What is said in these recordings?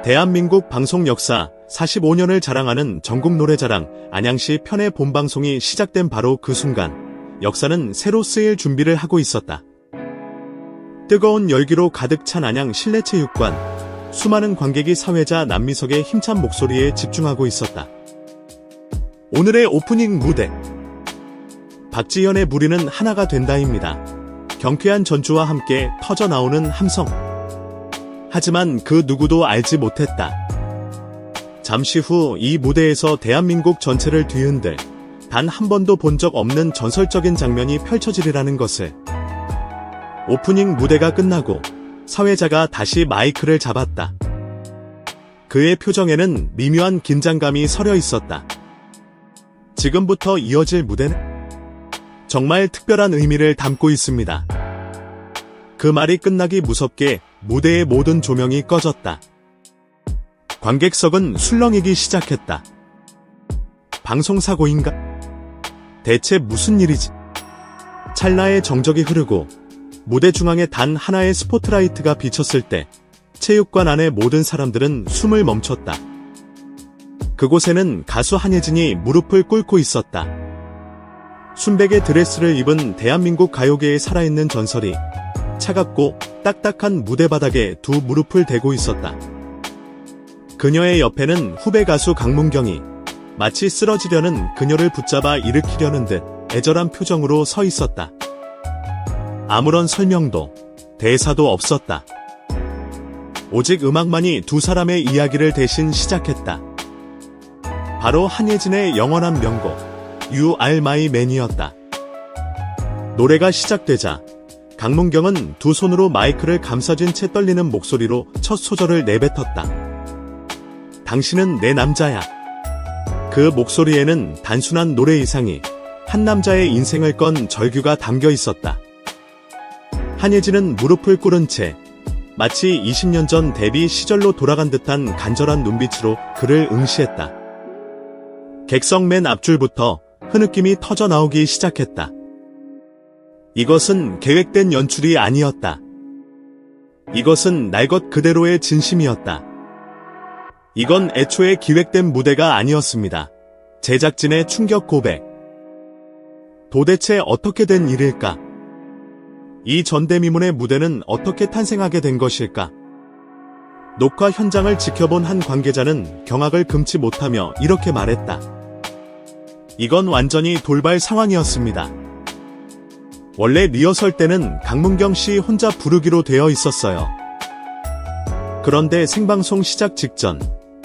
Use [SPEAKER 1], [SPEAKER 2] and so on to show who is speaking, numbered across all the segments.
[SPEAKER 1] 대한민국 방송 역사 45년을 자랑하는 전국노래자랑 안양시 편의 본방송이 시작된 바로 그 순간 역사는 새로 쓰일 준비를 하고 있었다. 뜨거운 열기로 가득 찬 안양 실내체육관. 수많은 관객이 사회자 남미석의 힘찬 목소리에 집중하고 있었다. 오늘의 오프닝 무대. 박지현의 무리는 하나가 된다입니다. 경쾌한 전주와 함께 터져나오는 함성. 하지만 그 누구도 알지 못했다. 잠시 후 이 무대에서 대한민국 전체를 뒤흔들 단 한 번도 본 적 없는 전설적인 장면이 펼쳐지리라는 것을. 오프닝 무대가 끝나고 사회자가 다시 마이크를 잡았다. 그의 표정에는 미묘한 긴장감이 서려 있었다. 지금부터 이어질 무대는 정말 특별한 의미를 담고 있습니다. 그 말이 끝나기 무섭게 무대의 모든 조명이 꺼졌다. 관객석은 술렁이기 시작했다. 방송사고인가? 대체 무슨 일이지? 찰나의 정적이 흐르고 무대 중앙에 단 하나의 스포트라이트가 비쳤을 때 체육관 안의 모든 사람들은 숨을 멈췄다. 그곳에는 가수 한예진이 무릎을 꿇고 있었다. 순백의 드레스를 입은 대한민국 가요계의 살아있는 전설이 차갑고 딱딱한 무대 바닥에 두 무릎을 대고 있었다. 그녀의 옆에는 후배 가수 강문경이 마치 쓰러지려는 그녀를 붙잡아 일으키려는 듯 애절한 표정으로 서 있었다. 아무런 설명도 대사도 없었다. 오직 음악만이 두 사람의 이야기를 대신 시작했다. 바로 한예진의 영원한 명곡 You Are My Man이었다. 노래가 시작되자 강문경은 두 손으로 마이크를 감싸진 채 떨리는 목소리로 첫 소절을 내뱉었다. 당신은 내 남자야. 그 목소리에는 단순한 노래 이상이 한 남자의 인생을 건 절규가 담겨 있었다. 한예진은 무릎을 꿇은 채 마치 20년 전 데뷔 시절로 돌아간 듯한 간절한 눈빛으로 그를 응시했다. 객석 맨 앞줄부터 흐느낌이 터져 나오기 시작했다. 이것은 계획된 연출이 아니었다. 이것은 날 것 그대로의 진심이었다. 이건 애초에 기획된 무대가 아니었습니다. 제작진의 충격 고백. 도대체 어떻게 된 일일까? 이 전대미문의 무대는 어떻게 탄생하게 된 것일까? 녹화 현장을 지켜본 한 관계자는 경악을 금치 못하며 이렇게 말했다. 이건 완전히 돌발 상황이었습니다. 원래 리허설 때는 강문경 씨 혼자 부르기로 되어 있었어요. 그런데 생방송 시작 직전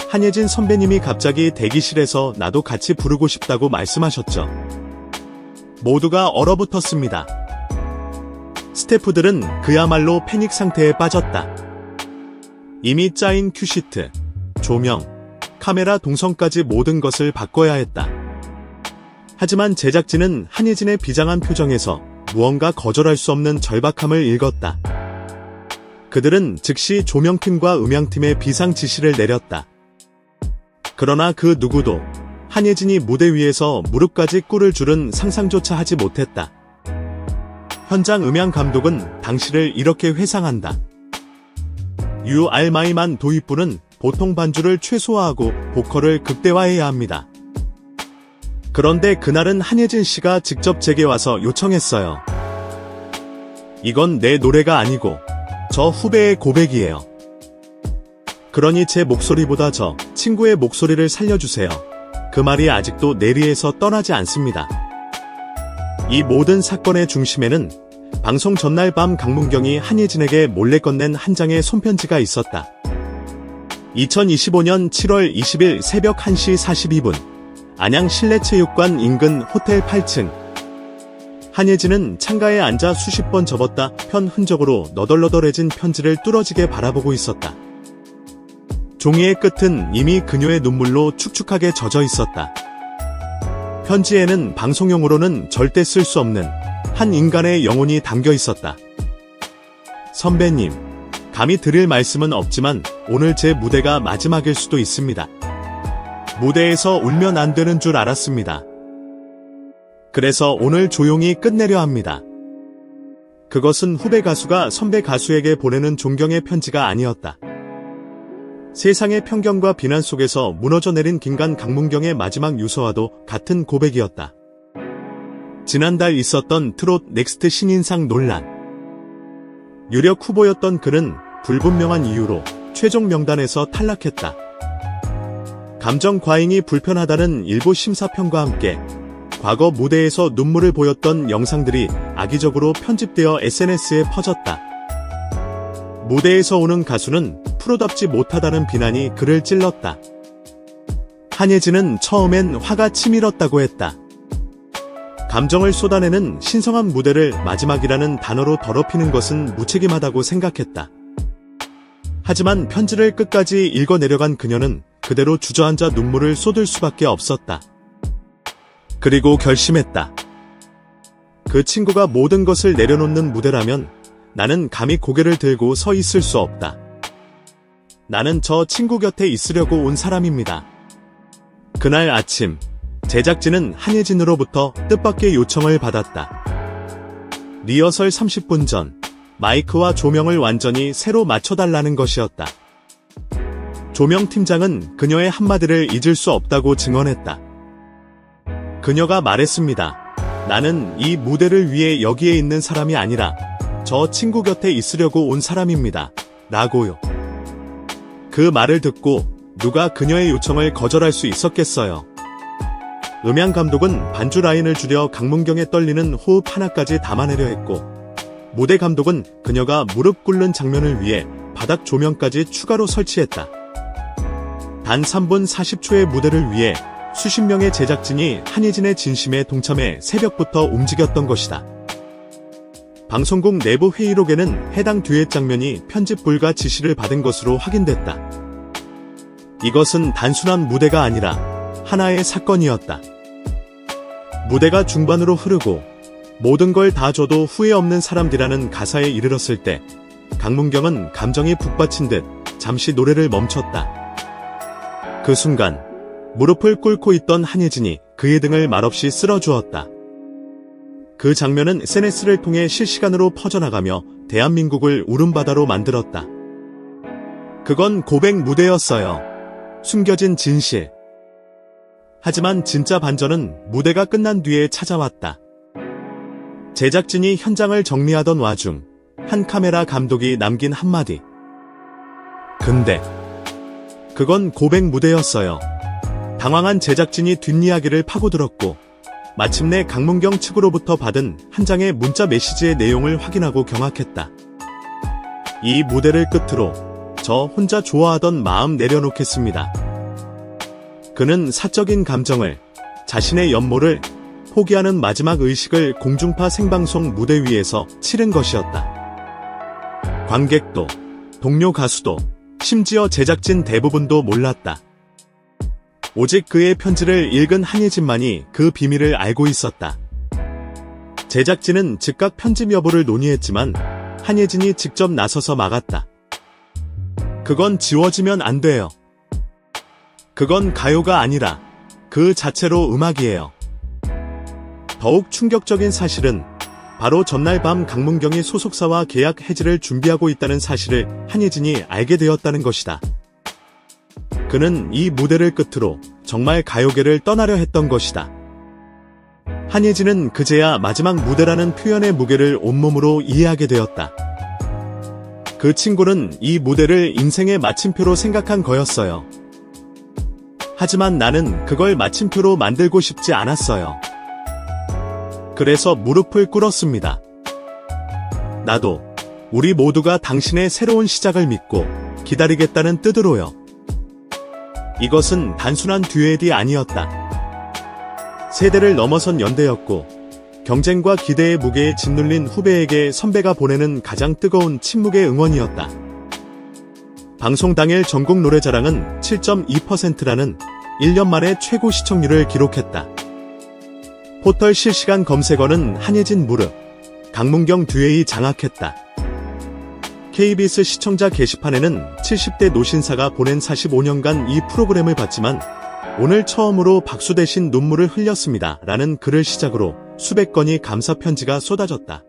[SPEAKER 1] 한예진 선배님이 갑자기 대기실에서 나도 같이 부르고 싶다고 말씀하셨죠. 모두가 얼어붙었습니다. 스태프들은 그야말로 패닉 상태에 빠졌다. 이미 짜인 큐시트, 조명, 카메라 동선까지 모든 것을 바꿔야 했다. 하지만 제작진은 한예진의 비장한 표정에서 무언가 거절할 수 없는 절박함을 읽었다. 그들은 즉시 조명팀과 음향팀에 비상 지시를 내렸다. 그러나 그 누구도 한예진이 무대 위에서 무릎까지 꿇을 줄은 상상조차 하지 못했다. 현장 음향 감독은 당시를 이렇게 회상한다. You Are My Man 도입부는 보통 반주를 최소화하고 보컬을 극대화해야 합니다. 그런데 그날은 한예진 씨가 직접 제게 와서 요청했어요. 이건 내 노래가 아니고 저 후배의 고백이에요. 그러니 제 목소리보다 저 친구의 목소리를 살려주세요. 그 말이 아직도 뇌리에서 떠나지 않습니다. 이 모든 사건의 중심에는 방송 전날 밤 강문경이 한예진에게 몰래 건넨 한 장의 손편지가 있었다. 2025년 7월 20일 새벽 1시 42분 안양 실내체육관 인근 호텔 8층. 한예진은 창가에 앉아 수십 번 접었다 편 흔적으로 너덜너덜해진 편지를 뚫어지게 바라보고 있었다. 종이의 끝은 이미 그녀의 눈물로 축축하게 젖어 있었다. 편지에는 방송용으로는 절대 쓸 수 없는 한 인간의 영혼이 담겨 있었다. 선배님, 감히 드릴 말씀은 없지만 오늘 제 무대가 마지막일 수도 있습니다. 무대에서 울면 안 되는 줄 알았습니다. 그래서 오늘 조용히 끝내려 합니다. 그것은 후배 가수가 선배 가수에게 보내는 존경의 편지가 아니었다. 세상의 편견과 비난 속에서 무너져 내린 김간 강문경의 마지막 유서와도 같은 고백이었다. 지난달 있었던 트롯 넥스트 신인상 논란. 유력 후보였던 그는 불분명한 이유로 최종 명단에서 탈락했다. 감정 과잉이 불편하다는 일부 심사평과 함께 과거 무대에서 눈물을 보였던 영상들이 악의적으로 편집되어 SNS에 퍼졌다. 무대에서 우는 가수는 프로답지 못하다는 비난이 그를 찔렀다. 한예진은 처음엔 화가 치밀었다고 했다. 감정을 쏟아내는 신성한 무대를 마지막이라는 단어로 더럽히는 것은 무책임하다고 생각했다. 하지만 편지를 끝까지 읽어내려간 그녀는 그대로 주저앉아 눈물을 쏟을 수밖에 없었다. 그리고 결심했다. 그 친구가 모든 것을 내려놓는 무대라면 나는 감히 고개를 들고 서 있을 수 없다. 나는 저 친구 곁에 있으려고 온 사람입니다. 그날 아침, 제작진은 한예진으로부터 뜻밖의 요청을 받았다. 리허설 30분 전, 마이크와 조명을 완전히 새로 맞춰달라는 것이었다. 조명팀장은 그녀의 한마디를 잊을 수 없다고 증언했다. 그녀가 말했습니다. 나는 이 무대를 위해 여기에 있는 사람이 아니라 저 친구 곁에 있으려고 온 사람입니다. 라고요. 그 말을 듣고 누가 그녀의 요청을 거절할 수 있었겠어요. 음향 감독은 반주 라인을 줄여 강문경의 떨리는 호흡 하나까지 담아내려 했고, 무대 감독은 그녀가 무릎 꿇는 장면을 위해 바닥 조명까지 추가로 설치했다. 단 3분 40초의 무대를 위해 수십 명의 제작진이 한예진의 진심에 동참해 새벽부터 움직였던 것이다. 방송국 내부 회의록에는 해당 듀엣 장면이 편집 불가 지시를 받은 것으로 확인됐다. 이것은 단순한 무대가 아니라 하나의 사건이었다. 무대가 중반으로 흐르고 모든 걸 다 줘도 후회 없는 사람들이라는 가사에 이르렀을 때 강문경은 감정이 북받친 듯 잠시 노래를 멈췄다. 그 순간 무릎을 꿇고 있던 한예진이 그의 등을 말없이 쓸어주었다. 그 장면은 SNS를 통해 실시간으로 퍼져나가며 대한민국을 울음바다로 만들었다. 그건 고백 무대였어요. 숨겨진 진실. 하지만 진짜 반전은 무대가 끝난 뒤에 찾아왔다. 제작진이 현장을 정리하던 와중 한 카메라 감독이 남긴 한마디. 근데 그건 고백 무대였어요. 당황한 제작진이 뒷이야기를 파고들었고 마침내 강문경 측으로부터 받은 한 장의 문자 메시지의 내용을 확인하고 경악했다. 이 무대를 끝으로 저 혼자 좋아하던 마음 내려놓겠습니다. 그는 사적인 감정을, 자신의 연모를 포기하는 마지막 의식을 공중파 생방송 무대 위에서 치른 것이었다. 관객도, 동료 가수도, 심지어 제작진 대부분도 몰랐다. 오직 그의 편지를 읽은 한예진만이 그 비밀을 알고 있었다. 제작진은 즉각 편집 여부를 논의했지만 한예진이 직접 나서서 막았다. 그건 지워지면 안 돼요. 그건 가요가 아니라 그 자체로 음악이에요. 더욱 충격적인 사실은 바로 전날 밤 강문경이 소속사와 계약 해지를 준비하고 있다는 사실을 한예진이 알게 되었다는 것이다. 그는 이 무대를 끝으로 정말 가요계를 떠나려 했던 것이다. 한예진은 그제야 마지막 무대라는 표현의 무게를 온몸으로 이해하게 되었다. 그 친구는 이 무대를 인생의 마침표로 생각한 거였어요. 하지만 나는 그걸 마침표로 만들고 싶지 않았어요. 그래서 무릎을 꿇었습니다. 나도, 우리 모두가 당신의 새로운 시작을 믿고 기다리겠다는 뜻으로요. 이것은 단순한 듀엣이 아니었다. 세대를 넘어선 연대였고 경쟁과 기대의 무게에 짓눌린 후배에게 선배가 보내는 가장 뜨거운 침묵의 응원이었다. 방송 당일 전국 노래자랑은 7.2%라는 1년 만에 최고 시청률을 기록했다. 포털 실시간 검색어는 한예진 무릎, 강문경 듀엣이 장악했다. KBS 시청자 게시판에는 70대 노신사가 보낸 45년간 이 프로그램을 봤지만 오늘 처음으로 박수 대신 눈물을 흘렸습니다. 라는 글을 시작으로 수백 건의 감사 편지가 쏟아졌다.